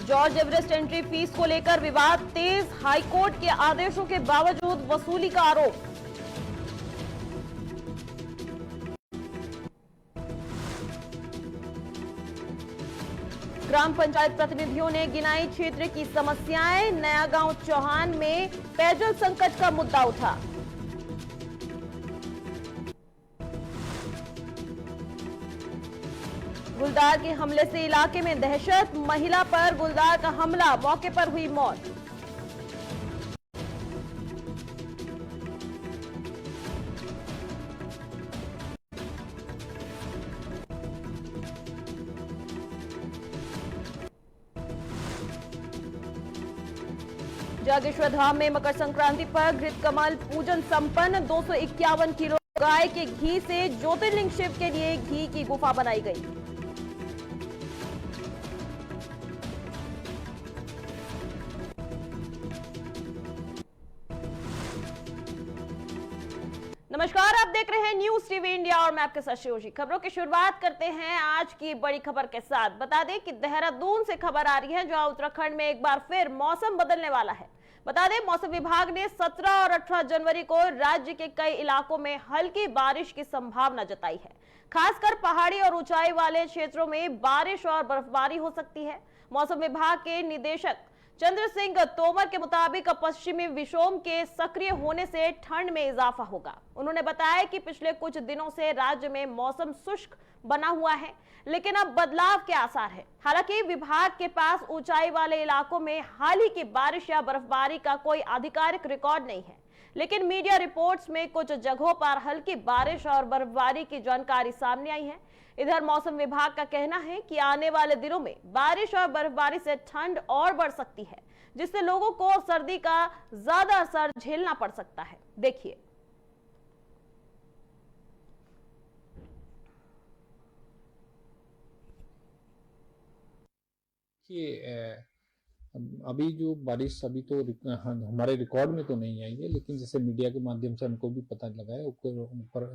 George Everest entry fees को लेकर विवाद तेज, हाईकोर्ट के आदेशों के बावजूद वसूली का आरोप। ग्राम पंचायत प्रतिनिधियों ने गिनाई क्षेत्र की समस्याएं, नया गांव चौहान में पेयजल संकट का मुद्दा उठा। गुलदार के हमले से इलाके में दहशत, महिला पर गुलदार का हमला, मौके पर हुई मौत। जागेश्वर धाम में मकर संक्रांति पर घृत कमल पूजन संपन्न, 251 किलो गाय के घी से ज्योतिर्लिंग शिव के लिए घी की गुफा बनाई गई। नमस्कार, आप देख रहे हैं न्यूज टीवी इंडिया और मैं आपके साथ शिवजी। खबरों की शुरुआत करते हैं आज की बड़ी खबर के साथ। बता दें कि देहरादून से खबर आ रही है जहां उत्तराखंड में एक बार फिर मौसम बदलने वाला है। बता दें मौसम विभाग ने 17 और 18 जनवरी को राज्य के कई इलाकों में हल्की बारिश की संभावना जताई है। खासकर पहाड़ी और ऊंचाई वाले क्षेत्रों में बारिश और बर्फबारी हो सकती है। मौसम विभाग के निदेशक चंद्र सिंह तोमर के मुताबिक पश्चिमी विक्षोभ के सक्रिय होने से ठंड में इजाफा होगा। उन्होंने बताया कि पिछले कुछ दिनों से राज्य में मौसम शुष्क बना हुआ है, लेकिन अब बदलाव के आसार है। हालांकि विभाग के पास ऊंचाई वाले इलाकों में हाल ही की बारिश या बर्फबारी का कोई आधिकारिक रिकॉर्ड नहीं है, लेकिन मीडिया रिपोर्ट्स में कुछ जगहों पर हल्की बारिश और बर्फबारी की जानकारी सामने आई है। इधर मौसम विभाग का कहना है कि आने वाले दिनों में बारिश और बर्फबारी से ठंड और बढ़ सकती है, जिससे लोगों को सर्दी का ज्यादा असर झेलना पड़ सकता है। देखिए, कि अभी जो बारिश अभी तो हमारे रिकॉर्ड में तो नहीं आई है, लेकिन जैसे मीडिया के माध्यम से हमको भी पता लगा है ऊपर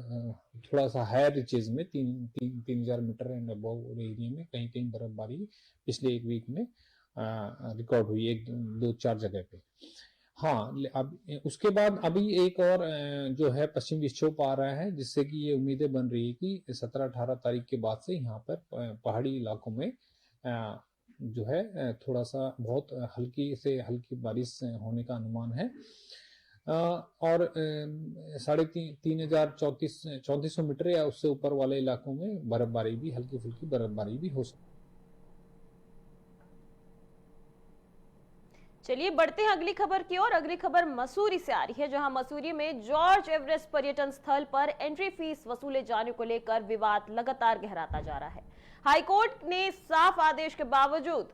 थोड़ा सा हायर रीचेज में 3,000 मीटर एंड अबव एरिया में कहीं कहीं बर्फबारी पिछले एक वीक में रिकॉर्ड हुई, 1-2-4 जगह पे। हाँ, अब उसके बाद अभी एक और जो है पश्चिम विक्षोभ आ रहा है, जिससे कि ये उम्मीदें बन रही है कि 17-18 तारीख के बाद से यहाँ पर पहाड़ी इलाकों में जो है थोड़ा सा बहुत हल्की से हल्की बारिश होने का अनुमान है। और 3,334 मीटर या उससे ऊपर वाले इलाकों में बर्फबारी भी, हल्की फुल्की बर्फबारी भी हो सकती है। चलिए बढ़ते हैं अगली खबर की ओर। अगली खबर मसूरी से आ रही है, जहां मसूरी में जॉर्ज एवरेस्ट पर्यटन स्थल पर एंट्री फीस वसूले जाने को लेकर विवाद लगातार गहराता जा रहा है। हाईकोर्ट ने साफ आदेश के बावजूद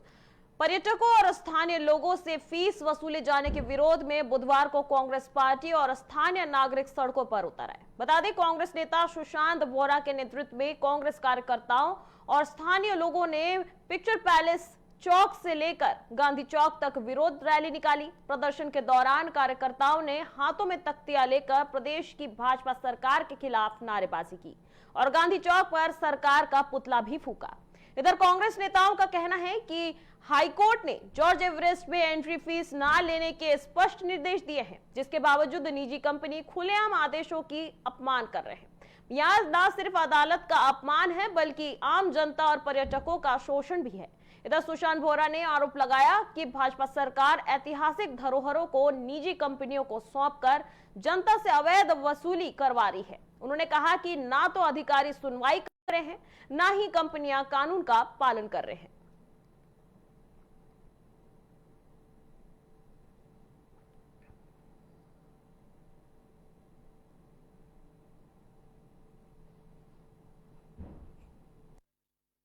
पर्यटकों और स्थानीय लोगों से फीस वसूले जाने के विरोध में बुधवार को कांग्रेस पार्टी और स्थानीय नागरिक सड़कों पर उतर आए। बता दें कांग्रेस नेता सुशांत बोरा के नेतृत्व में कांग्रेस कार्यकर्ताओं और स्थानीय लोगों ने पिक्चर पैलेस चौक से लेकर गांधी चौक तक विरोध रैली निकाली। प्रदर्शन के दौरान कार्यकर्ताओं ने हाथों में तख्तियां लेकर प्रदेश की भाजपा सरकार के खिलाफ नारेबाजी की और गांधी चौक पर सरकार का पुतला भी फूका। इधर कांग्रेस नेताओं का कहना है कि हाईकोर्ट ने जॉर्ज एवरेस्ट में एंट्री फीस ना लेने के स्पष्ट निर्देश दिए हैं, जिसके बावजूद निजी कंपनी खुलेआम आदेशों की अपमान कर रहे हैं। यहाँ न सिर्फ अदालत का अपमान है, बल्कि आम जनता और पर्यटकों का शोषण भी है। इधर सुशांत बोरा ने आरोप लगाया कि भाजपा सरकार ऐतिहासिक धरोहरों को निजी कंपनियों को सौंपकर जनता से अवैध वसूली करवा रही है। उन्होंने कहा कि ना तो अधिकारी सुनवाई कर रहे हैं, ना ही कंपनियां कानून का पालन कर रहे हैं।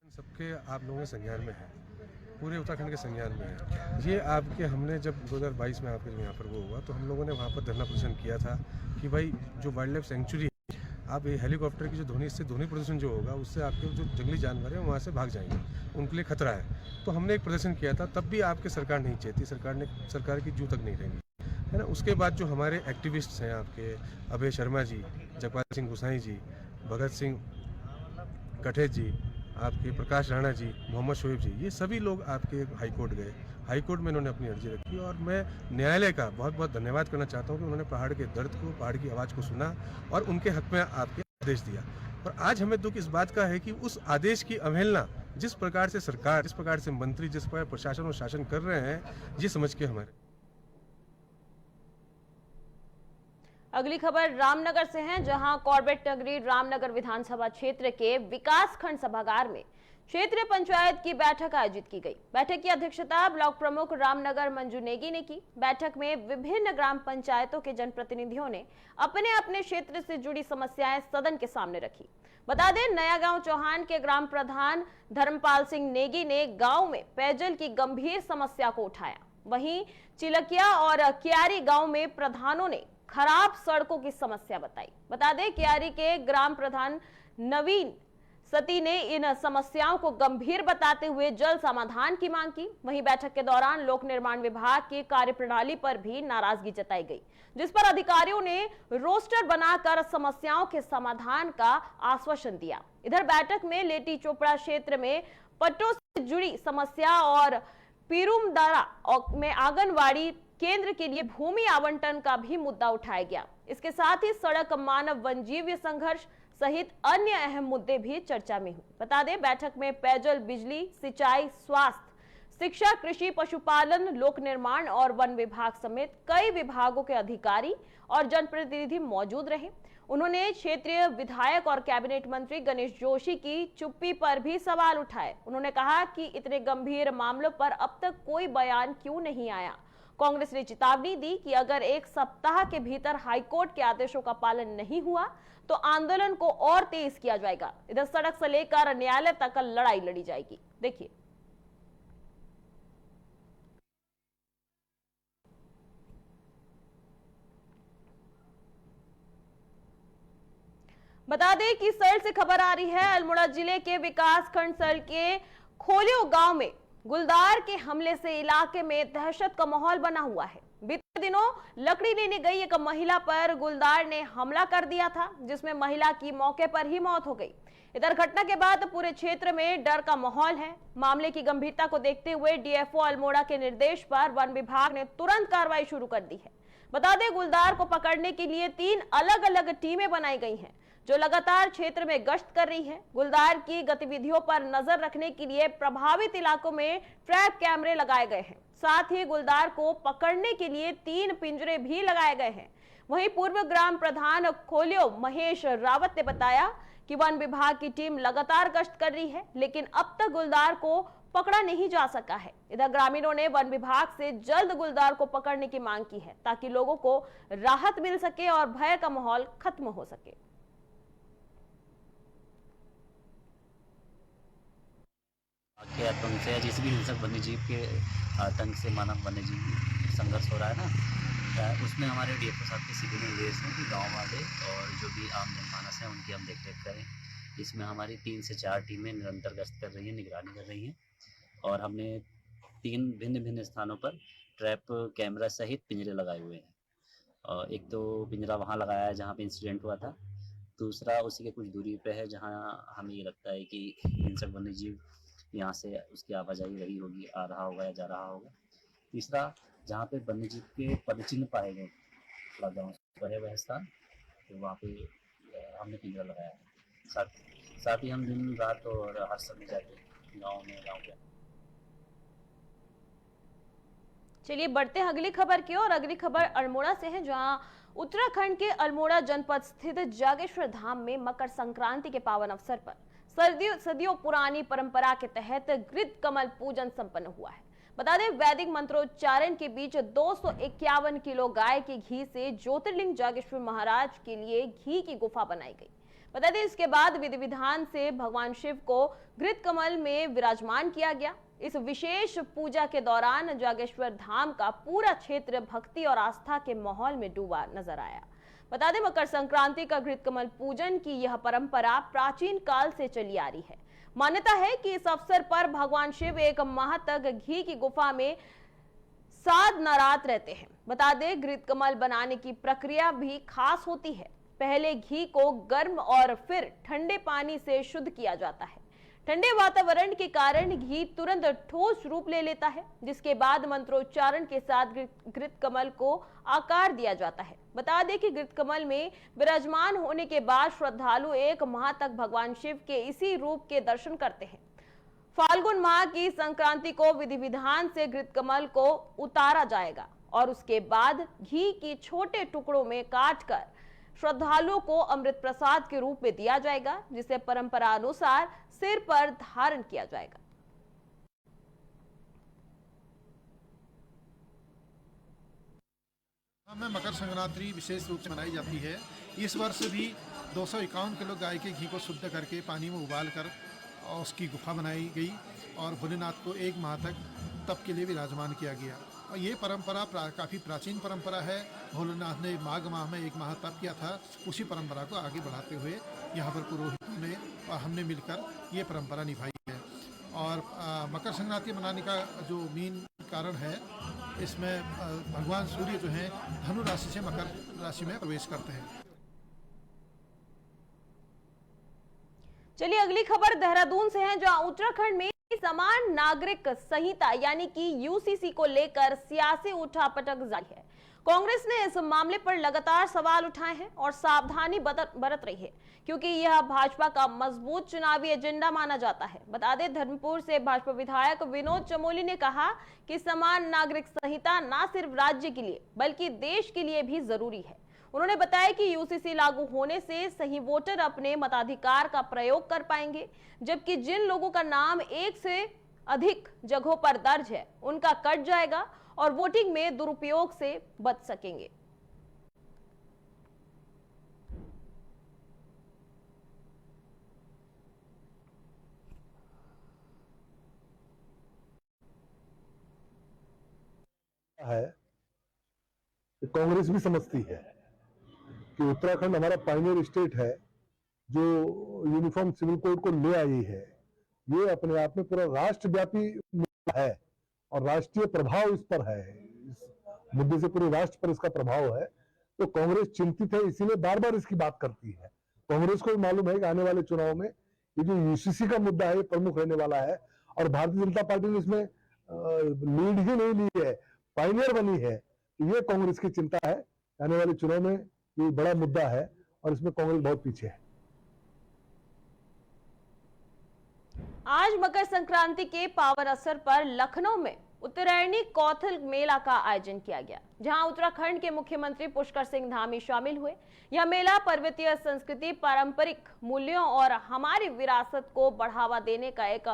सबके आप लोगों के संज्ञान में है, पूरे उत्तराखंड के संज्ञान में है। ये आपके हमने जब 2022 में आपके यहाँ पर वो हुआ तो हम लोगों ने वहाँ पर धरना प्रदर्शन किया था कि भाई जो वाइल्ड लाइफ सेंचुरी है, आप ये हेलीकॉप्टर की जो ध्वनि, इससे ध्वनि प्रदूषण जो होगा उससे आपके जो जंगली जानवर हैं वहाँ से भाग जाएंगे, उनके लिए खतरा है। तो हमने एक प्रदर्शन किया था, तब भी आपके सरकार नहीं चाहती, सरकार की जू तक नहीं रहेंगी, है ना। उसके बाद जो हमारे एक्टिविस्ट्स हैं आपके अभय शर्मा जी, जगपाल सिंह गुसाई जी, भगत सिंह कठे जी, आपके प्रकाश राणा जी, मोहम्मद शोएब जी, ये सभी लोग आपके हाईकोर्ट गए। हाईकोर्ट में इन्होंने अपनी अर्जी रखी और मैं न्यायालय का बहुत बहुत धन्यवाद करना चाहता हूँ कि उन्होंने पहाड़ के दर्द को, पहाड़ की आवाज़ को सुना और उनके हक में आपके आदेश दिया। और आज हमें दुख इस बात का है कि उस आदेश की अवहेलना जिस प्रकार से सरकार, जिस प्रकार से मंत्री, जिस प्रकार प्रशासन और शासन कर रहे हैं, ये समझ के हमारे। अगली खबर रामनगर से है, जहां कॉर्बेट नगरी रामनगर विधानसभा क्षेत्र के विकासखंड सभागार में क्षेत्रीय पंचायत की बैठक आयोजित की गई। बैठक की अध्यक्षता ब्लॉक प्रमुख रामनगर मंजू नेगी ने की। बैठक में विभिन्न ग्राम पंचायतों के जनप्रतिनिधियों ने अपने अपने क्षेत्र से जुड़ी समस्याएं सदन के सामने रखी। बता दें, नया गांव चौहान के ग्राम प्रधान धर्मपाल सिंह नेगी ने गांव में पेयजल की गंभीर समस्या को उठाया। वहीं चिलकिया और क्यारी गांव में प्रधानों ने खराब सड़कों की समस्या बताई। बता दें, क्यारी के ग्राम प्रधान नवीन सती ने इन समस्याओं को गंभीर बताते हुए जल्द समाधान की मांग की। वहीं बैठक के दौरान लोक निर्माण विभाग की कार्यप्रणाली पर भी नाराजगी जताई गई, जिस पर अधिकारियों ने रोस्टर बनाकर समस्याओं के समाधान का आश्वासन दिया। इधर बैठक में लेटी चोपड़ा क्षेत्र में पट्टों से जुड़ी समस्या और पीरुमदारा में आंगनवाड़ी केंद्र के लिए भूमि आवंटन का भी मुद्दा उठाया गया। इसके साथ ही सड़क, मानव वन्यजीव संघर्ष सहित अन्य अहम मुद्दे भी चर्चा में हुए। बता दें, बैठक में पेयजल, बिजली, सिंचाई, स्वास्थ्य, शिक्षा, कृषि, पशुपालन, लोक निर्माण और वन विभाग समेत कई विभागों के अधिकारी और जनप्रतिनिधि मौजूद रहे। उन्होंने क्षेत्रीय विधायक और कैबिनेट मंत्री गणेश जोशी की चुप्पी पर भी सवाल उठाए। उन्होंने कहा कि इतने गंभीर मामलों पर अब तक कोई बयान क्यों नहीं आया। कांग्रेस ने चेतावनी दी कि अगर एक सप्ताह के भीतर हाईकोर्ट के आदेशों का पालन नहीं हुआ तो आंदोलन को और तेज किया जाएगा। इधर सड़क से लेकर न्यायालय तक लड़ाई लड़ी जाएगी। देखिए, बता दें कि सर से खबर आ रही है, अल्मोड़ा जिले के विकासखंड सर के खोलियो गांव में गुलदार के हमले से इलाके में दहशत का माहौल बना हुआ है। बीते दिनों लकड़ी लेने गई एक महिला पर गुलदार ने हमला कर दिया था, जिसमें महिला की मौके पर ही मौत हो गई। इधर घटना के बाद पूरे क्षेत्र में डर का माहौल है। मामले की गंभीरता को देखते हुए डीएफओ अल्मोड़ा के निर्देश पर वन विभाग ने तुरंत कार्रवाई शुरू कर दी है। बता दें, गुलदार को पकड़ने के लिए 3 अलग अलग टीमें बनाई गई हैं, जो लगातार क्षेत्र में गश्त कर रही है। गुलदार की गतिविधियों पर नजर रखने के लिए प्रभावित इलाकों में ट्रैप कैमरे लगाए गए हैं। साथ ही गुलदार को पकड़ने के लिए 3 पिंजरे भी लगाए गए हैं। वहीं पूर्व ग्राम प्रधान खोलियो महेश रावत ने बताया कि वन विभाग की टीम लगातार गश्त कर रही है, लेकिन अब तक गुलदार को पकड़ा नहीं जा सका है। इधर ग्रामीणों ने वन विभाग से जल्द गुलदार को पकड़ने की मांग की है, ताकि लोगों को राहत मिल सके और भय का माहौल खत्म हो सके। के आतंक से या जिस भी हिंसक वन्यजीव के आतंक से मानव वन्यजीव संघर्ष हो रहा है ना, उसमें हमारे डीएफओ साहब के सीधे निर्देश हैं कि गांव वाले और जो भी आम जनमानस हैं उनकी हम देखरेख करें। इसमें हमारी 3 से 4 टीमें निरंतर गश्त कर रही हैं, निगरानी कर रही हैं और हमने 3 भिन्न भिन्न स्थानों पर ट्रैप कैमरा सहित पिंजरे लगाए हुए हैं। एक तो पिंजरा वहाँ लगाया है जहाँ पे इंसिडेंट हुआ था, दूसरा उसी के कुछ दूरी पे है जहाँ हमें ये लगता है कि हिंसक वन्यजीव यहाँ से उसकी आवाजाही रही होगी, आ रहा होगा या जा रहा होगा। तीसरा, जहाँ पे वन्यजीव के पदचिन्ह पाए गए गाँव पर वह स्थान, तो वहाँ पे हमने पिंजरा लगाया है। साथ ही हम दिन रात और हर समय जाके गाँव के। चलिए बढ़ते हैं अगली खबर की ओर। अगली खबर अल्मोड़ा से है, जहां उत्तराखंड के अल्मोड़ा जनपद स्थित जागेश्वर धाम में मकर संक्रांति के पावन अवसर पर सदियों पुरानी परंपरा के तहत घृत कमल पूजन संपन्न हुआ है। बता दें, वैदिक मंत्रोच्चारण के बीच 251 किलो गाय के घी से ज्योतिर्लिंग जागेश्वर महाराज के लिए घी की गुफा बनाई गई। बता दें, इसके बाद विधि विधान से भगवान शिव को घृत कमल में विराजमान किया गया। इस विशेष पूजा के दौरान जागेश्वर धाम का पूरा क्षेत्र भक्ति और आस्था के माहौल में डूबा नजर आया। बता दें, मकर संक्रांति का घृत कमल पूजन की यह परंपरा प्राचीन काल से चली आ रही है। मान्यता है कि इस अवसर पर भगवान शिव 1 माह तक घी की गुफा में साध नरात रहते हैं। बता दें, घृत कमल बनाने की प्रक्रिया भी खास होती है। पहले घी को गर्म और फिर ठंडे पानी से शुद्ध किया जाता है। ठंडे वातावरण के कारण घी तुरंत ठोस रूप ले लेता है, जिसके बाद मंत्रोच्चारण के साथ घृत कमल को आकार दिया जाता है। बता दें कि घृत कमल में विराजमान होने के बाद श्रद्धालु 1 माह तक भगवान शिव के इसी रूप के दर्शन करते हैं। फाल्गुन माह की संक्रांति को विधि विधान से घृत कमल को उतारा जाएगा और उसके बाद घी की छोटे टुकड़ों में काटकर श्रद्धालुओं को अमृत प्रसाद के रूप में दिया जाएगा, जिसे परंपरा अनुसार सिर पर धारण किया जाएगा। में मकर संक्रांति विशेष रूप से मनाई जाती है। इस वर्ष भी 251 किलो गाय के घी को शुद्ध करके पानी में उबाल कर और उसकी गुफा बनाई गई और भोलेनाथ को 1 माह तक तप के लिए विराजमान किया गया। और ये परंपरा काफ़ी प्राचीन परंपरा है। भोलेनाथ ने माघ माह में 1 माह तप किया था। उसी परंपरा को आगे बढ़ाते हुए यहाँ पर पुरोहितों ने और हमने मिलकर ये परंपरा निभाई है। और मकर संक्रांति मनाने का जो मेन कारण है, इसमें भगवान सूर्य जो हैं धनु राशि से मकर राशि में प्रवेश करते हैं। चलिए अगली खबर देहरादून से है, जहां उत्तराखंड में समान नागरिक संहिता यानी कि यूसीसी को लेकर सियासी उठापटक जारी है। कांग्रेस ने इस मामले पर लगातार सवाल उठाए हैं और सावधानी बरत रही है, क्योंकि यह भाजपा का मजबूत चुनावी एजेंडा माना जाता है। बता दें, धर्मपुर से भाजपा विधायक विनोद चमोली ने कहा कि समान नागरिक संहिता न सिर्फ राज्य के लिए बल्कि देश के लिए भी जरूरी है। उन्होंने बताया कि यूसीसी लागू होने से सही वोटर अपने मताधिकार का प्रयोग कर पाएंगे, जबकि जिन लोगों का नाम 1 से अधिक जगहों पर दर्ज है उनका कट जाएगा और वोटिंग में दुरुपयोग से बच सकेंगे। कांग्रेस भी समझती है कि उत्तराखंड हमारा पायनियर स्टेट है जो यूनिफॉर्म सिविल कोड को ले आई है। ये अपने आप में पूरा राष्ट्रव्यापी मुद्दा है और राष्ट्रीय प्रभाव इस पर है। इस मुद्दे से पूरे राष्ट्र पर इसका प्रभाव है, तो कांग्रेस चिंतित है, इसीलिए बार बार इसकी बात करती है। कांग्रेस को भी मालूम है कि आने वाले चुनाव में ये जो यूसीसी का मुद्दा है ये प्रमुख रहने वाला है और भारतीय जनता पार्टी ने इसमें लीड ही नहीं ली है, पायनियर बनी है। ये कांग्रेस की चिंता है, आने वाले चुनाव में ये बड़ा मुद्दा है और इसमें कांग्रेस बहुत पीछे है। आज मकर संक्रांति के पावन अवसर पर लखनऊ में उत्तरायणी कौथल मेला का आयोजन किया गया, जहां उत्तराखंड के मुख्यमंत्री पुष्कर सिंह धामी शामिल हुए। यह मेला पर्वतीय संस्कृति, पारंपरिक मूल्यों और हमारी विरासत को बढ़ावा देने का एक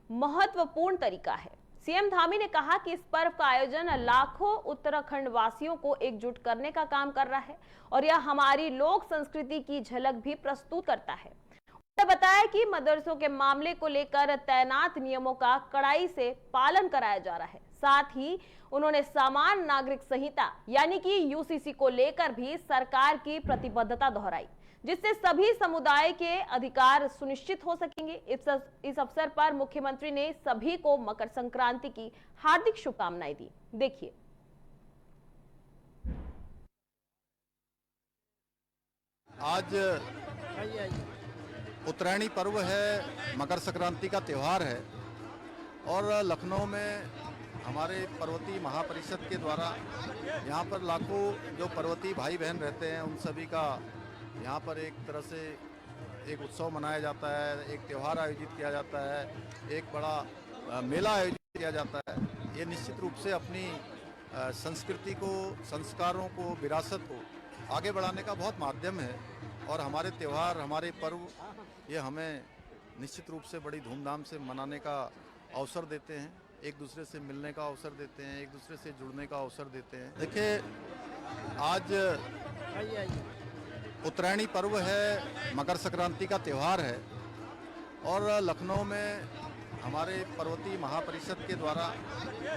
महत्वपूर्ण तरीका है। सीएम धामी ने कहा कि इस पर्व का आयोजन लाखों उत्तराखंड वासियों को एकजुट करने का काम कर रहा है और यह हमारी लोक संस्कृति की झलक भी प्रस्तुत करता है। उन्होंने बताया कि मदरसों के मामले को लेकर तैनात नियमों का कड़ाई से पालन कराया जा रहा है। साथ ही उन्होंने समान नागरिक संहिता यानी कि यूसीसी को लेकर भी सरकार की प्रतिबद्धता दोहराई, जिससे सभी समुदाय के अधिकार सुनिश्चित हो सकेंगे। इस अवसर पर मुख्यमंत्री ने सभी को मकर संक्रांति की हार्दिक शुभकामनाएं दी। देखिए। आज उत्तरायणी पर्व है, मकर संक्रांति का त्यौहार है और लखनऊ में हमारे पर्वतीय महापरिषद के द्वारा यहाँ पर लाखों जो पर्वतीय भाई बहन रहते हैं उन सभी का यहाँ पर एक तरह से एक उत्सव मनाया जाता है, एक त्यौहार आयोजित किया जाता है, एक बड़ा मेला आयोजित किया जाता है। ये निश्चित रूप से अपनी संस्कृति को, संस्कारों को, विरासत को आगे बढ़ाने का बहुत माध्यम है और हमारे त्यौहार, हमारे पर्व ये हमें निश्चित रूप से बड़ी धूमधाम से मनाने का अवसर देते हैं, एक दूसरे से मिलने का अवसर देते हैं, एक दूसरे से जुड़ने का अवसर देते हैं। देखिए, आज उत्तरायणी पर्व है, मकर संक्रांति का त्यौहार है और लखनऊ में हमारे पर्वतीय महापरिषद के द्वारा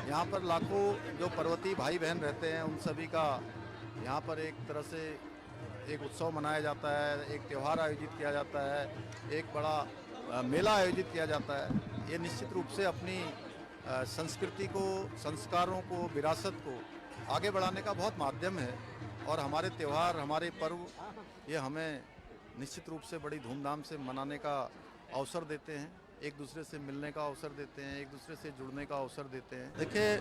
यहाँ पर लाखों जो पर्वतीय भाई बहन रहते हैं उन सभी का यहाँ पर एक तरह से एक उत्सव मनाया जाता है, एक त्यौहार आयोजित किया जाता है, एक बड़ा मेला आयोजित किया जाता है। ये निश्चित रूप से अपनी संस्कृति को, संस्कारों को, विरासत को आगे बढ़ाने का बहुत माध्यम है और हमारे त्यौहार, हमारे पर्व ये हमें निश्चित रूप से बड़ी धूमधाम से मनाने का अवसर देते हैं, एक दूसरे से मिलने का अवसर देते हैं, एक दूसरे से जुड़ने का अवसर देते हैं। देखिए,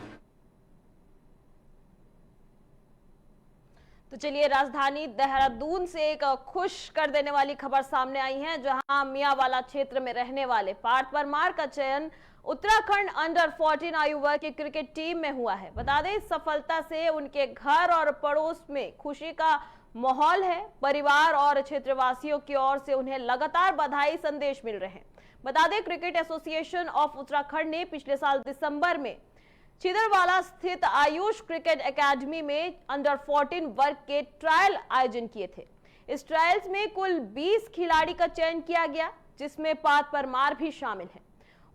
तो चलिए, राजधानी देहरादून से एक खुश कर देने वाली खबर सामने आई है, जहां मियांवाला क्षेत्र में रहने वाले पार्थ परमार का चयन उत्तराखंड अंडर 14 आयु वर्ग की क्रिकेट टीम में हुआ है। बता दें, इस सफलता से उनके घर और पड़ोस में खुशी का माहौल है। परिवार और क्षेत्रवासियों की ओर से उन्हें लगातार बधाई संदेश मिल रहे हैं। बता दें, क्रिकेट एसोसिएशन ऑफ उत्तराखंड ने पिछले साल दिसंबर में छिदरवाला स्थित आयुष क्रिकेट एकेडमी में अंडर 14 वर्ग के ट्रायल आयोजन किए थे। इस ट्रायल्स में कुल 20 खिलाड़ी का चयन किया गया, जिसमें पार्थ परमार भी शामिल हैं।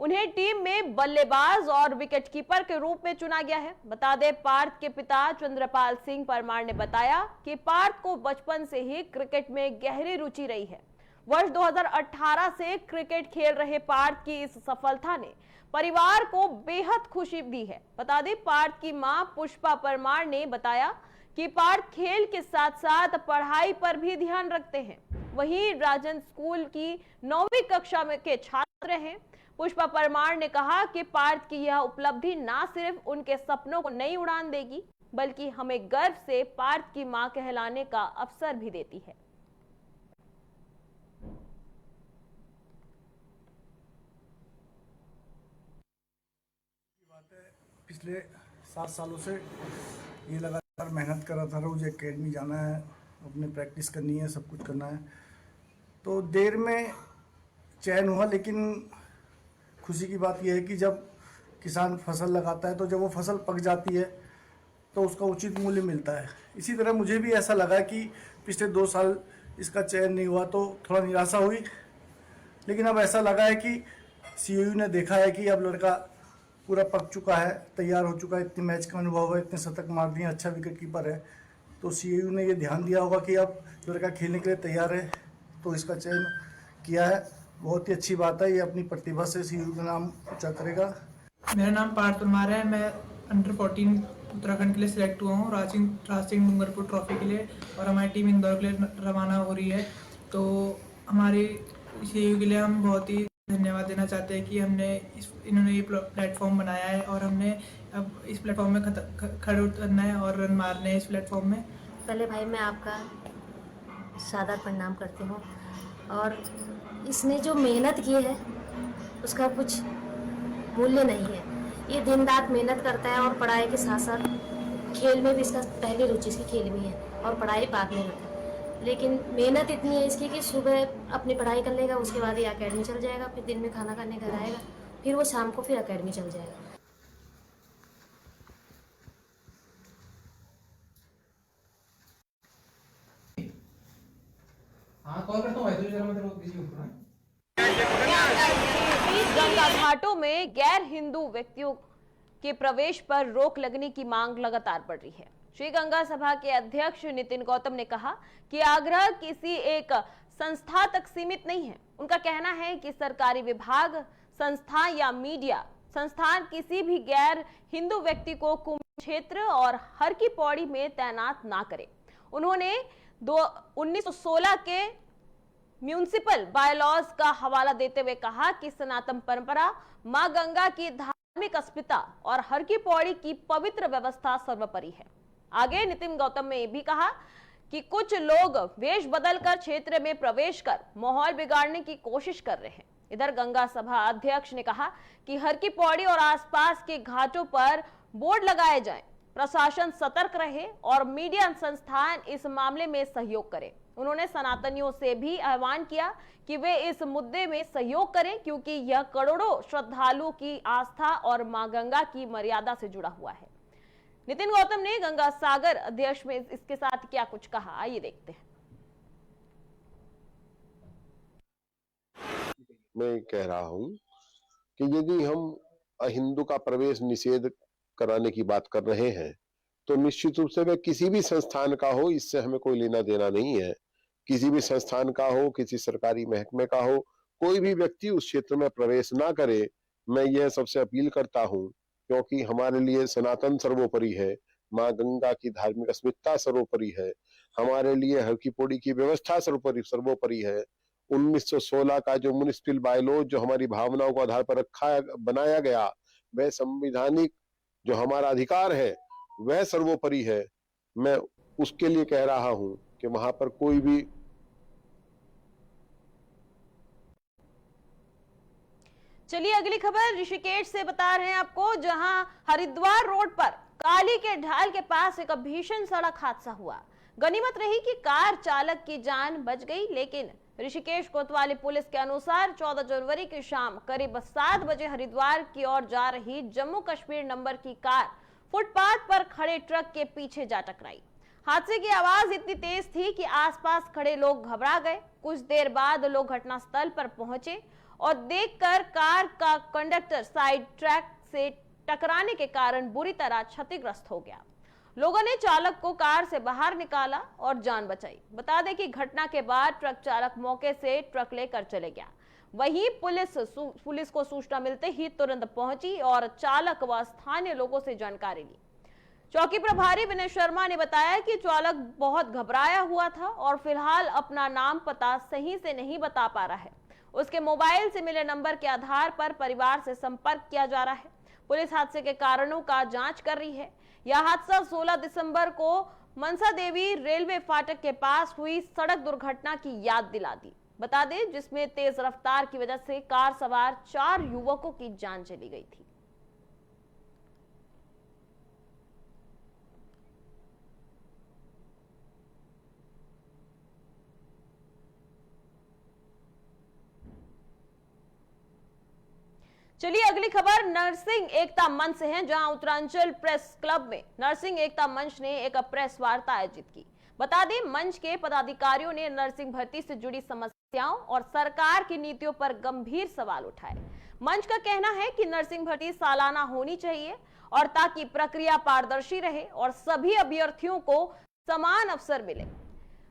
उन्हें टीम में बल्लेबाज और विकेटकीपर के रूप में चुना गया है। बता दें, पार्थ के पिता चंद्रपाल सिंह परमार ने बताया कि पार्थ को बचपन से ही क्रिकेट में गहरी रुचि रही है। वर्ष 2018 से क्रिकेट खेल रहे पार्थ की इस सफलता ने परिवार को बेहद खुशी दी है। बता दें, पार्थ की मां पुष्पा परमार ने बताया कि पार्थ खेल के साथ साथ पढ़ाई पर भी ध्यान रखते हैं। वहीं राजन स्कूल की 9वीं कक्षा में के छात्र हैं। पुष्पा परमार ने कहा कि पार्थ की यह उपलब्धि न सिर्फ उनके सपनों को नई उड़ान देगी, बल्कि हमें गर्व से पार्थ की मां कहलाने का अवसर भी देती है। पिछले 7 सालों से ये लगातार मेहनत कर रहा था, रोज एकेडमी जाना है, अपने प्रैक्टिस करनी है, सब कुछ करना है। तो देर में चयन हुआ, लेकिन खुशी की बात यह है कि जब किसान फसल लगाता है तो जब वो फसल पक जाती है तो उसका उचित मूल्य मिलता है। इसी तरह मुझे भी ऐसा लगा कि पिछले 2 साल इसका चयन नहीं हुआ तो थोड़ा निराशा हुई, लेकिन अब ऐसा लगा है कि सीओयू ने देखा है कि अब लड़का पूरा पक चुका है, तैयार हो चुका है, इतने मैच का अनुभव है, इतने शतक मार दिए, अच्छा विकेट कीपर है, तो सीएयू ने ये ध्यान दिया होगा कि अब लड़का खेलने के लिए तैयार है, तो इसका चयन किया है। बहुत ही अच्छी बात है, ये अपनी प्रतिभा से सीएयू का नाम ऊंचा करेगा। मेरा नाम पार्थ परमार है। मैं अंडर 14 उत्तराखंड के लिए सिलेक्ट हुआ हूँ राज सिंह डूंगरपुर ट्रॉफी के लिए, और हमारी टीम इंदौर के लिए रवाना हो रही है। तो हमारी सीएयू के लिए हम बहुत ही धन्यवाद देना चाहते हैं कि इन्होंने ये प्लेटफॉर्म बनाया है, और हमने अब इस प्लेटफॉर्म में खड़े उतरना है और रन मारने हैं इस प्लेटफॉर्म में। पहले भाई मैं आपका सादर प्रणाम करती हूँ, और इसने जो मेहनत की है उसका कुछ मूल्य नहीं है। ये दिन रात मेहनत करता है, और पढ़ाई के साथ साथ खेल में भी इसका पहली रुचि इसकी खेल में है, और पढ़ाई बाद में करता है। लेकिन मेहनत इतनी है इसकी कि सुबह अपनी पढ़ाई कर लेगा, उसके बाद ये एकेडमी चल जाएगा, फिर दिन में खाना खाने घर आएगा, फिर वो शाम को फिर एकेडमी चल जाएगा। गंगा घाटों में गैर हिंदू व्यक्तियों के प्रवेश पर रोक लगने की मांग लगातार बढ़ रही है। श्री गंगा सभा के अध्यक्ष नितिन गौतम ने कहा कि आग्रह किसी एक संस्था तक सीमित नहीं है। उनका कहना है कि सरकारी विभाग, संस्था या मीडिया संस्थान किसी भी गैर हिंदू व्यक्ति को कुंभ क्षेत्र और हर की पौड़ी में तैनात ना करे। उन्होंने 1916 के म्यूनिसिपल बायलॉज का हवाला देते हुए कहा कि सनातन परंपरा, मां गंगा की धार्मिक अस्मिता और हर की पौड़ी की पवित्र व्यवस्था सर्वोपरि है। आगे नितिन गौतम ने भी कहा कि कुछ लोग वेश बदलकर क्षेत्र में प्रवेश कर माहौल बिगाड़ने की कोशिश कर रहे हैं। इधर गंगा सभा अध्यक्ष ने कहा कि हर की पौड़ी और आसपास के घाटों पर बोर्ड लगाए जाएं, प्रशासन सतर्क रहे और मीडिया संस्थान इस मामले में सहयोग करे। उन्होंने सनातनियों से भी आह्वान किया कि वे इस मुद्दे में सहयोग करें, क्योंकि यह करोड़ों श्रद्धालुओं की आस्था और मां गंगा की मर्यादा से जुड़ा हुआ है। नितिन गौतम ने गंगा सागर अध्यक्ष में इसके साथ क्या कुछ कहा, आइए देखते हैं। मैं कह रहा हूं कि यदि हम अहिंदू का प्रवेश निषेध कराने की बात कर रहे हैं तो निश्चित रूप से वह किसी भी संस्थान का हो, इससे हमें कोई लेना देना नहीं है। किसी भी संस्थान का हो, किसी सरकारी महकमे का हो, कोई भी व्यक्ति उस क्षेत्र में प्रवेश ना करे। मैं यह सबसे अपील करता हूं, क्योंकि हमारे लिए सनातन सर्वोपरि है, मां गंगा की धार्मिक अस्मिता सर्वोपरि है, हमारे लिए हर की पौड़ी की व्यवस्था सर्वोपरि है। 1916 का जो म्युनिसिपल बायलॉ जो हमारी भावनाओं को आधार पर बनाया गया, वह संवैधानिक जो हमारा अधिकार है वह सर्वोपरि है। मैं उसके लिए कह रहा हूं कि वहां पर कोई भी चलिए अगली खबर ऋषिकेश से बता रहे हैं आपको, जहां हरिद्वार रोड पर काली के ढाल के पास एक भीषण सड़क हादसा हुआ। गनीमत रही कि कार चालक की जान बच गई, लेकिन ऋषिकेश कोतवाली पुलिस के अनुसार 14 जनवरी की शाम करीब 7 बजे हरिद्वार की ओर जा रही जम्मू कश्मीर नंबर की कार फुटपाथ पर खड़े ट्रक के पीछे जा टकराई। हादसे की आवाज इतनी तेज थी कि आसपास खड़े लोग घबरा गए। कुछ देर बाद लोग घटनास्थल पर पहुंचे और देखकर कार का कंडक्टर साइड ट्रैक से टकराने के कारण बुरी तरह क्षतिग्रस्त हो गया। लोगों ने चालक को कार से बाहर निकाला और जान बचाई। बता दें कि घटना के बाद ट्रक चालक मौके से ट्रक लेकर चले गया। वहीं पुलिस को सूचना मिलते ही तुरंत पहुंची और चालक व स्थानीय लोगों से जानकारी ली। चौकी प्रभारी विनय शर्मा ने बताया कि चालक बहुत घबराया हुआ था और फिलहाल अपना नाम पता सही से नहीं बता पा रहा है। उसके मोबाइल से मिले नंबर के आधार पर परिवार से संपर्क किया जा रहा है। पुलिस हादसे के कारणों का जांच कर रही है। यह हादसा 16 दिसंबर को मनसा देवी रेलवे फाटक के पास हुई सड़क दुर्घटना की याद दिला दी। बता दें, जिसमें तेज रफ्तार की वजह से कार सवार 4 युवकों की जान चली गई थी। चलिए अगली खबर नरसिंह एकता मंच से है, जहां उत्तरांचल प्रेस क्लब में नरसिंह एकता मंच ने एक प्रेस वार्ता आयोजित की। बता दें, मंच के पदाधिकारियों ने नर्सिंग भर्ती से जुड़ी समस्याओं और सरकार की नीतियों पर गंभीर सवाल उठाए। मंच का कहना है कि नर्सिंग भर्ती सालाना होनी चाहिए और ताकि प्रक्रिया पारदर्शी रहे और सभी अभ्यर्थियों को समान अवसर मिले।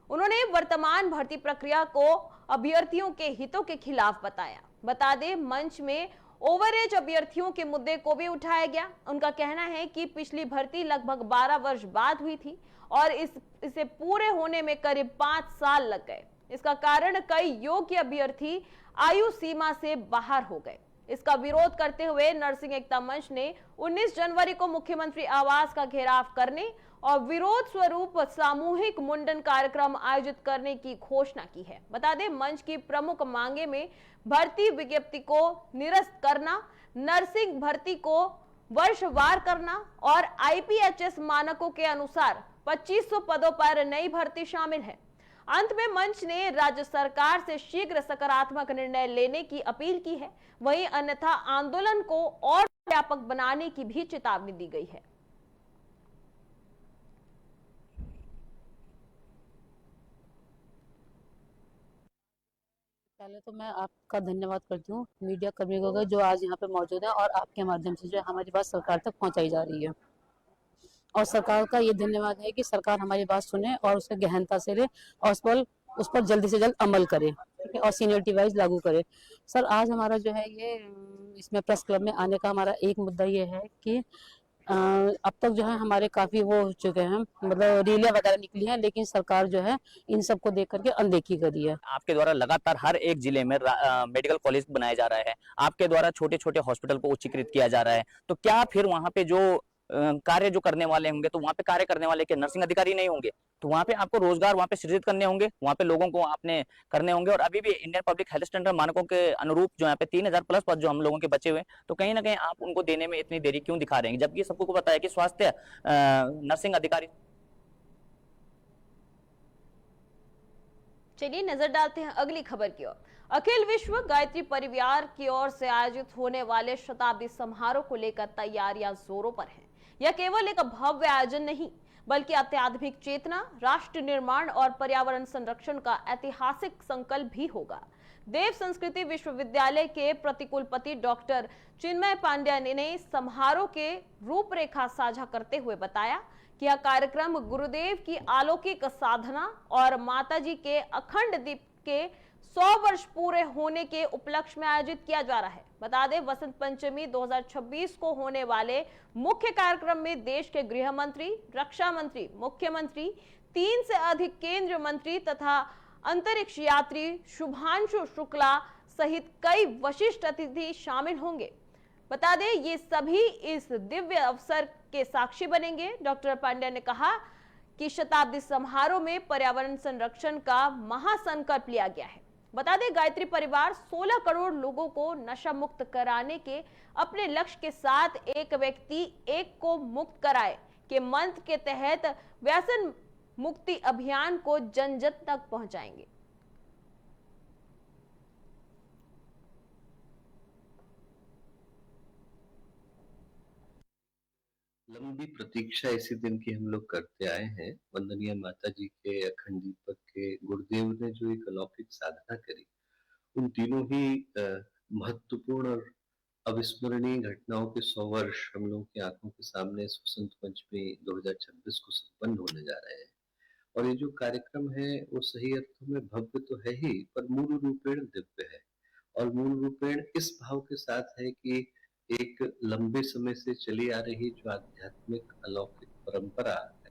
उन्होंने वर्तमान भर्ती प्रक्रिया को अभ्यर्थियों के हितों के खिलाफ बताया। बता दें, मंच में ओवरएज अभ्यर्थियों के मुद्दे को भी उठाया गया। उनका कहना है कि पिछली भर्ती लगभग 12 वर्ष बाद हुई थी और इसे पूरे होने में करीब 5 साल लग गए। इसका कारण कई योग्य अभ्यर्थी आयु सीमा से बाहर हो गए। इसका विरोध करते हुए नरसिंह एकता मंच ने 19 जनवरी को मुख्यमंत्री आवास का घेराव करने और विरोध स्वरूप सामूहिक मुंडन कार्यक्रम आयोजित करने की घोषणा की है। बता दें, मंच की प्रमुख मांगे में भर्ती विज्ञप्ति को निरस्त करना, नर्सिंग भर्ती को वर्षवार करना और आईपीएचएस मानकों के अनुसार 2500 पदों पर नई भर्ती शामिल है। अंत में मंच ने राज्य सरकार से शीघ्र सकारात्मक निर्णय लेने की अपील की है। वहीं अन्यथा आंदोलन को और व्यापक बनाने की भी चेतावनी दी गई है। पहले तो मैं आपका धन्यवाद करती हूँ मीडिया कर्मियों का जो आज यहाँ पे मौजूद है और आपके माध्यम से जो हमारी बात सरकार तक पहुँचाई जा रही है। और सरकार का ये धन्यवाद है कि सरकार हमारी बात सुने और उसे गहनता से ले और उस पर जल्दी से जल्द अमल करे, ठीक है, और सीनियरिटी वाइज लागू करे। सर, आज हमारा जो है ये इसमें प्रेस क्लब में आने का हमारा एक मुद्दा ये है कि अब तक जो है हमारे काफी वो हो चुके हैं, मतलब रैलियां वगैरह निकली हैं, लेकिन सरकार जो है इन सबको देख करके अनदेखी करी है। आपके द्वारा लगातार हर एक जिले में मेडिकल कॉलेज बनाया जा रहा है, आपके द्वारा छोटे छोटे हॉस्पिटल को उच्चीकृत किया जा रहा है, तो क्या फिर वहाँ पे जो कार्य जो करने वाले होंगे, तो वहाँ पे कार्य करने वाले के नर्सिंग अधिकारी नहीं होंगे, तो वहाँ पे आपको रोजगार वहाँ पे सृजित करने होंगे, वहाँ पे लोगों को आपने करने होंगे। और अभी भी इंडियन पब्लिक हेल्थ स्टैंडर्ड मानकों के अनुरूप जो यहाँ पे 3000 प्लस पद जो हम लोगों के बचे हुए, तो कहीं ना कहीं आप उनको देने में इतनी देरी क्यों दिखा रहे हैं, जबकि सबको को पता है कि स्वास्थ्य नर्सिंग अधिकारी। चलिए नजर डालते हैं अगली खबर की ओर। अखिल विश्व गायत्री परिवार की ओर से आयोजित होने वाले शताब्दी समारोह को लेकर तैयारियां जोरों पर हैं। यह केवल एक भव्य आयोजन नहीं, बल्कि अत्याधुनिक चेतना, राष्ट्र निर्माण और पर्यावरण संरक्षण का ऐतिहासिक संकल्प भी होगा। देव संस्कृति विश्वविद्यालय के प्रतिकुलपति डॉक्टर चिन्मय पांड्या ने समारोह के रूपरेखा साझा करते हुए बताया कि यह कार्यक्रम गुरुदेव की अलौकिक साधना और माताजी के अखंड दीप के 100 वर्ष पूरे होने के उपलक्ष्य में आयोजित किया जा रहा है। बता दें, वसंत पंचमी 2026 को होने वाले मुख्य कार्यक्रम में देश के गृह मंत्री, रक्षा मंत्री, मुख्यमंत्री, 3 से अधिक केंद्रीय मंत्री तथा अंतरिक्ष यात्री शुभांशु शुक्ला सहित कई वशिष्ठ अतिथि शामिल होंगे। बता दें ये सभी इस दिव्य अवसर के साक्षी बनेंगे। डॉक्टर पांड्या ने कहा कि शताब्दी समारोह में पर्यावरण संरक्षण का महासंकल्प लिया गया है। बता दें गायत्री परिवार 16 करोड़ लोगों को नशा मुक्त कराने के अपने लक्ष्य के साथ एक व्यक्ति एक को मुक्त कराए के मंत्र के तहत व्यसन मुक्ति अभियान को जन जन तक पहुंचाएंगे। लंबी प्रतीक्षा इसी दिन की हम लोग करते आए हैं। वंदनीय माता जी के अखंड दीपक के गुरुदेव ने जो एक अलौकिक साधना करी, उन तीनों ही महत्वपूर्ण और अविस्मरणीय घटनाओं के 100 वर्ष हम लोगों की आंखों के सामने इस वसंत पंचमी 2026 को संपन्न होने जा रहे हैं। और ये जो कार्यक्रम है वो सही अर्थों में भव्य तो है ही, पर मूल रूपेण दिव्य है। और मूल रूपेण इस भाव के साथ है कि एक लंबे समय से चली आ रही जो आध्यात्मिक अलौकिक परंपरा है।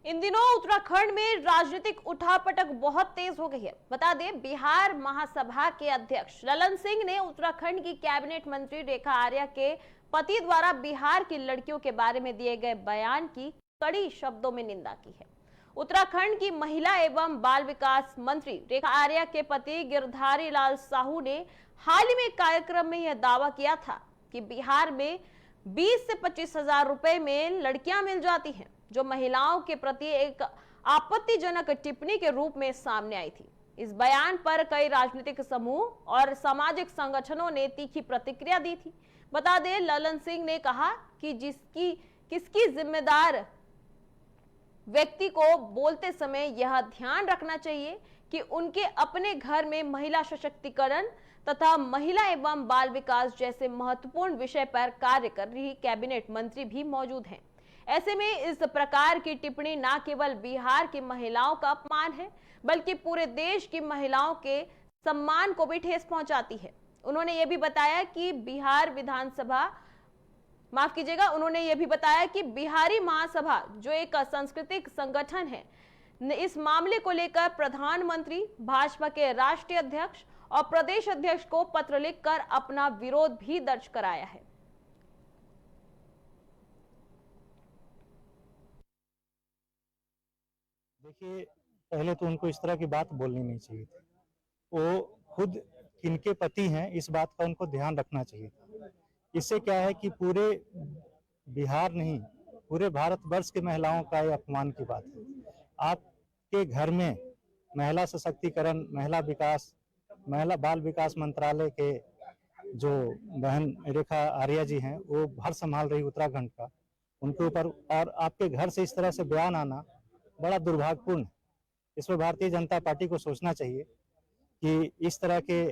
इन दिनों उत्तराखंड में राजनीतिक उठापटक बहुत तेज हो गई है। बता दें बिहार महासभा के अध्यक्ष ललन सिंह ने उत्तराखंड की कैबिनेट मंत्री रेखा आर्या के पति द्वारा बिहार की लड़कियों के बारे में दिए गए बयान की कड़ी शब्दों में निंदा की है। उत्तराखंड की महिला एवं बाल विकास मंत्री रेखा आर्या के पति गिरधारी लाल साहू ने हाल ही में कार्यक्रम में यह दावा किया था कि बिहार में 20 से 25 हजार रुपए में लड़कियां मिल जाती हैं, जो महिलाओं के प्रति एक आपत्तिजनक टिप्पणी के रूप में सामने आई थी। इस बयान पर कई राजनीतिक समूह और सामाजिक संगठनों ने तीखी प्रतिक्रिया दी थी। बता दें ललन सिंह ने कहा कि किसकी जिम्मेदार व्यक्ति को बोलते समय यह ध्यान रखना चाहिए कि उनके अपने घर में महिला सशक्तिकरण तथा महिला एवं बाल विकास जैसे महत्वपूर्ण विषय पर कार्य कर रही कैबिनेट मंत्री भी मौजूद हैं। ऐसे में इस प्रकार की टिप्पणी न केवल बिहार की महिलाओं का अपमान है, बल्कि पूरे देश की महिलाओं के सम्मान को भी ठेस पहुंचाती है। उन्होंने ये भी बताया कि उन्होंने ये भी बताया कि बिहारी महासभा जो एक सांस्कृतिक संगठन है, इस मामले को लेकर प्रधानमंत्री, भाजपा के राष्ट्रीय अध्यक्ष और प्रदेश अध्यक्ष को पत्र लिखकर अपना विरोध भी दर्ज कराया है। देखिए, पहले तो उनको इस तरह की बात बोलनी नहीं चाहिए थी। वो खुद किनके पति हैं इस बात का उनको ध्यान रखना चाहिए था। इससे क्या है कि पूरे बिहार नहीं, पूरे भारतवर्ष के महिलाओं का ये अपमान की बात है। आपके घर में महिला सशक्तिकरण, महिला विकास, महिला बाल विकास मंत्रालय के जो बहन रेखा आर्या जी हैं, वो भार संभाल रही उत्तराखंड का, उनके ऊपर और आपके घर से इस तरह से बयान आना बड़ा दुर्भाग्यपूर्ण है। इसमें भारतीय जनता पार्टी को सोचना चाहिए कि इस तरह के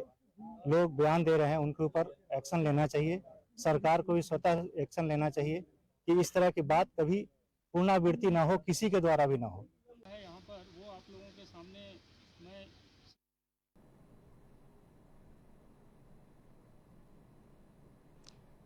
लोग बयान दे रहे हैं, उनके ऊपर एक्शन लेना चाहिए। सरकार को भी स्वतः एक्शन लेना चाहिए कि इस तरह की बात कभी पुनरावृत्ति ना हो, किसी के द्वारा भी ना हो। यहाँ पर वो आप लोगों के सामने मैं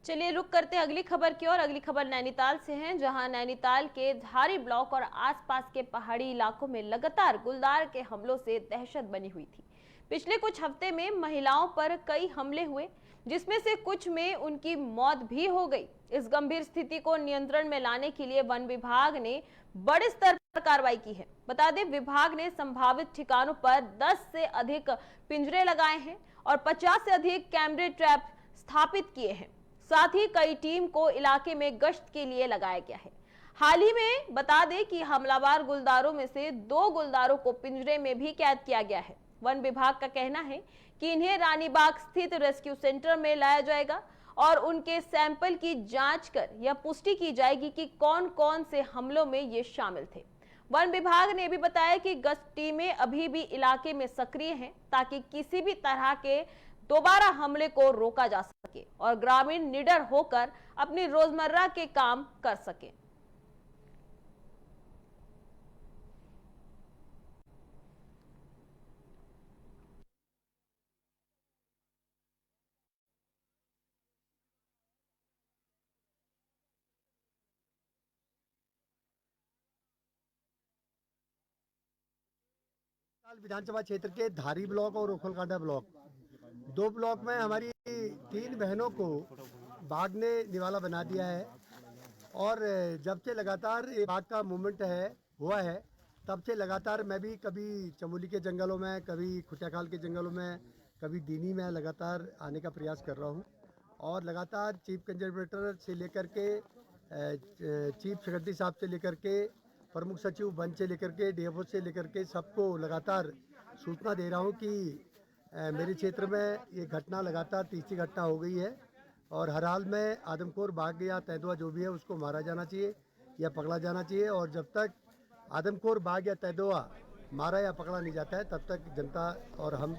चलिए रुक करते हैं अगली खबर की ओर। अगली खबर नैनीताल से है, जहां नैनीताल के धारी ब्लॉक और आसपास के पहाड़ी इलाकों में लगातार गुलदार के हमलों से दहशत बनी हुई थी। पिछले कुछ हफ्ते में महिलाओं पर कई हमले हुए, जिसमें से कुछ में उनकी मौत भी हो गई। इस गंभीर स्थिति को नियंत्रण में लाने के लिए वन विभाग ने बड़े स्तर पर कार्रवाई की है। बता दें विभाग ने संभावित ठिकानों पर 10 से अधिक पिंजरे लगाए हैं और 50 से अधिक कैमरे ट्रैप स्थापित किए हैं। साथ ही कई टीम को इलाके में गश्त के लिए लगाया गया है। हाल ही में बता दें कि हमलावर गुलदारों में से 2 गुलदारों को पिंजरे में भी कैद किया गया है। वन विभाग का कहना है कि इन्हें रानीबाग स्थित रेस्क्यू सेंटर में लाया जाएगा और उनके सैंपल की जांच कर यह पुष्टि की जाएगी कि कौन कौन से हमलों में ये शामिल थे। वन विभाग ने भी बताया कि गश्त टीमें अभी भी इलाके में सक्रिय हैं ताकि किसी भी तरह के दोबारा हमले को रोका जा सके और ग्रामीण निडर होकर अपनी रोजमर्रा के काम कर सके। विधानसभा क्षेत्र के धारी ब्लॉक और ओखलकांडा ब्लॉक, 2 ब्लॉक में हमारी 3 बहनों को बाघ ने निवाला बना दिया है। और जब से लगातार ये बाघ का मूवमेंट हुआ है, तब से लगातार मैं भी कभी चमोली के जंगलों में, कभी खुटियाखाल के जंगलों में, कभी दीनी में लगातार आने का प्रयास कर रहा हूँ। और लगातार चीफ कंजर्वेटर से लेकर के चीफ सेक्रेटरी साहब से लेकर के प्रमुख सचिव वन से लेकर के डीएफओ से लेकर के सबको लगातार सूचना दे रहा हूँ कि मेरे क्षेत्र में ये घटना लगातार तीसरी घटना हो गई है। और हर हाल में आदमखोर बाघ या तेंदुआ जो भी है उसको मारा जाना चाहिए या पकड़ा जाना चाहिए। और जब तक आदमखोर बाघ या तेंदुआ मारा या पकड़ा नहीं जाता है, तब तक जनता और हम।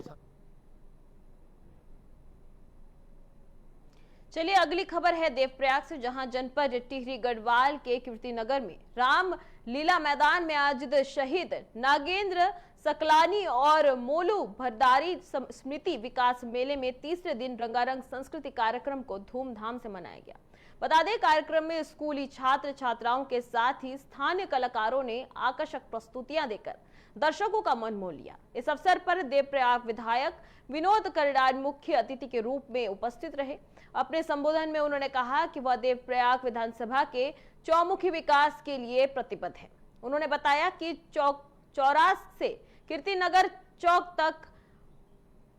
चलिए अगली खबर है देवप्रयाग से, जहां जनपद टिहरी गढ़वाल के कीर्तिनगर में राम लीला मैदान में आज शहीद नागेंद्र सकलानी और मोलू भरदारी स्मृति विकास मेले में तीसरे दिन रंगारंग संस्कृति कार्यक्रम को धूमधाम से मनाया गया। बता दें, कार्यक्रम में स्कूली छात्र छात्राओं के साथ ही स्थानीय कलाकारों ने आकर्षक प्रस्तुतियां देकर दर्शकों का मन मोह लिया। इस अवसर पर देवप्रयाग विधायक विनोद करडार मुख्य अतिथि के रूप में उपस्थित रहे। अपने संबोधन में उन्होंने कहा कि वह देवप्रयाग विधानसभा के चौमुखी विकास के लिए प्रतिबद्ध है। उन्होंने बताया कि चौरास से कीर्तिनगर चौक तक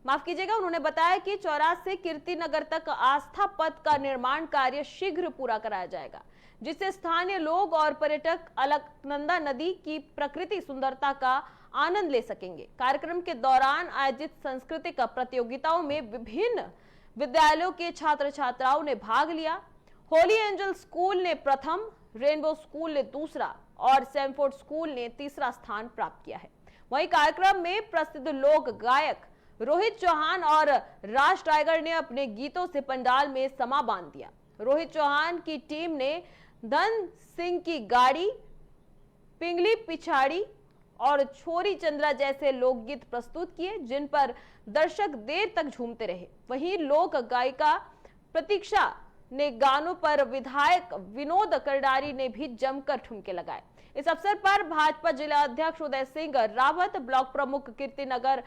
उन्होंने बताया कि चौरास से कीर्तिनगर तक आस्था पथ का निर्माण कार्य शीघ्र पूरा कराया जाएगा, जिससे स्थानीय लोग और पर्यटक अलकनंदा नदी की प्रकृति सुंदरता का आनंद ले सकेंगे। कार्यक्रम के दौरान आयोजित सांस्कृतिक प्रतियोगिताओं में विभिन्न विद्यालयों के छात्र छात्राओं ने भाग लिया। होली एंजल स्कूल ने प्रथम, रेनबो स्कूल ने दूसरा और सैमफोर्ड स्कूल ने तीसरा स्थान प्राप्त किया है। वहीं कार्यक्रम में प्रसिद्ध लोक गायक रोहित चौहान और राज टाइगर ने अपने गीतों से पंडाल में समा बांध दिया। रोहित चौहान की टीम ने धन सिंह की गाड़ी, पिंगली पिछाड़ी और छोरी चंद्रा जैसे लोकगीत प्रस्तुत किए, जिन पर दर्शक देर तक झूमते रहे। वहीं लोक गायिका प्रतीक्षा ने गानों पर विधायक विनोद करडारी ने भी जमकर ठुमके लगाए। इस अवसर पर भाजपा जिला अध्यक्ष उदय सिंह रावत, ब्लॉक प्रमुख कीर्तिनगर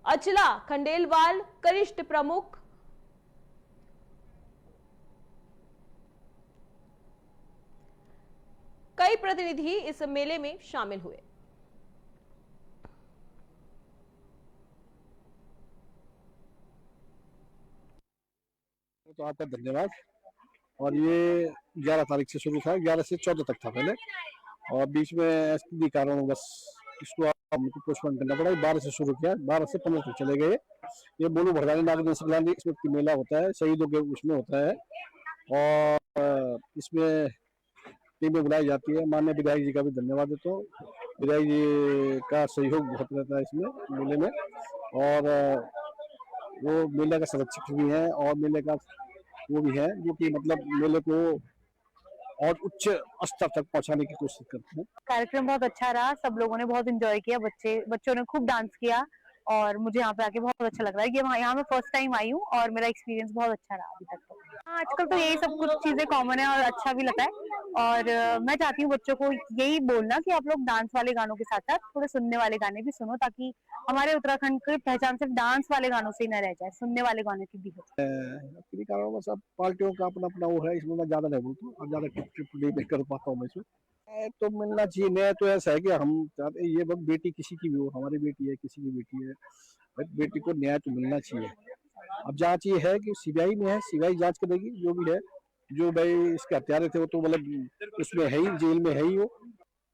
अचला खंडेलवाल, कनिष्ठ प्रमुख कई प्रतिनिधि इस मेले में शामिल हुए। तो आपका धन्यवाद। और ये 11 तारीख से शुरू था, 11 से 14 तक था पहले, और बीच में एसटीडी कारण बस इसको हमको पोस्टपोन करना पड़ा। 12 से शुरू किया, 12 से 15 तक चले गए। ये बोलू भरदारी नागेंद्र सकलानी स्मृति मेला होता है, शहीदों के उसमें होता है, और इसमें टीमें बुलाई जाती है। माननीय विधायक जी का भी धन्यवाद देता हूँ। विधायक जी का सहयोग बहुत रहता है इसमें मेले में, और वो मेले का संरक्षक भी है और मेले का वो भी है जो कि मतलब मेले को और उच्च स्तर तक पहुंचाने की कोशिश करते हैं। कार्यक्रम बहुत अच्छा रहा, सब लोगों ने बहुत एंजॉय किया, बच्चों ने खूब डांस किया और मुझे यहाँ पे आके बहुत अच्छा लग रहा है कि यहाँ मैं फर्स्ट टाइम आई हूँ और मेरा एक्सपीरियंस बहुत अच्छा रहा अभी तक। आजकल तो यही सब कुछ चीजें कॉमन है और अच्छा भी लगता है, और मैं चाहती हूँ बच्चों को यही बोलना कि आप लोग डांस वाले गानों के साथ साथ थोड़े सुनने वाले गाने भी सुनो, ताकि हमारे उत्तराखंड की पहचान सिर्फ डांस वाले गानों से ही न रह जाए, सुनने वाले गानों की भी हो। बस अब पार्टियों का अपना अपना वो है, इसमें मैं ज्यादा नहीं बोलता हूँ, ज्यादा टिप्पणी कर पाता हूँ मैं इसमें। तो मिलना चाहिए। मैं तो ऐसा है कि हम चाहते ये बस बेटी किसी की भी हो, हमारी बेटी है, किसी की बेटी है, बेटी को न्याय तो मिलना चाहिए। अब जांच ये है कि सीबीआई में है, सीबीआई जांच करेगी जो भी है। जो भाई इसके हत्यारे थे वो तो मतलब उसमें है ही, जेल में है ही वो।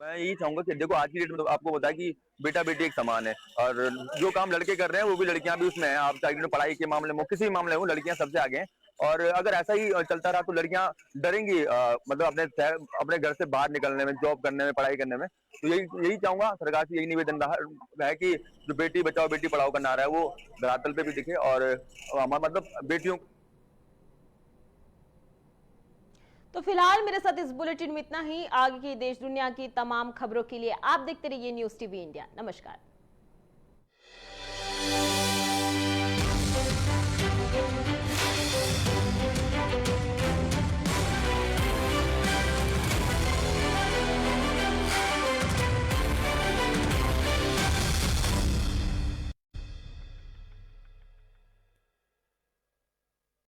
मैं यही चाहूंगा कि देखो आज की डेट में तो आपको पता है कि बेटा बेटी एक समान है, और जो काम लड़के कर रहे हैं वो भी लड़कियां भी उसमें हैं। आप चाहे पढ़ाई के मामले में, किसी भी मामले में लड़कियां सबसे आगे हैं, और अगर ऐसा ही चलता रहा तो लड़कियां डरेंगी मतलब अपने घर से बाहर निकलने में, जॉब करने में, पढ़ाई करने में। तो यही चाहूंगा, सरकार से यही निवेदन रहा है कि जो बेटी बचाओ बेटी पढ़ाओ का नारा है वो धरातल पे भी दिखे, और हमारा मतलब बेटियों। तो फिलहाल मेरे साथ इस बुलेटिन में इतना ही। आगे की देश दुनिया की तमाम खबरों के लिए आप देखते रहिए न्यूज़ टीवी इंडिया। नमस्कार।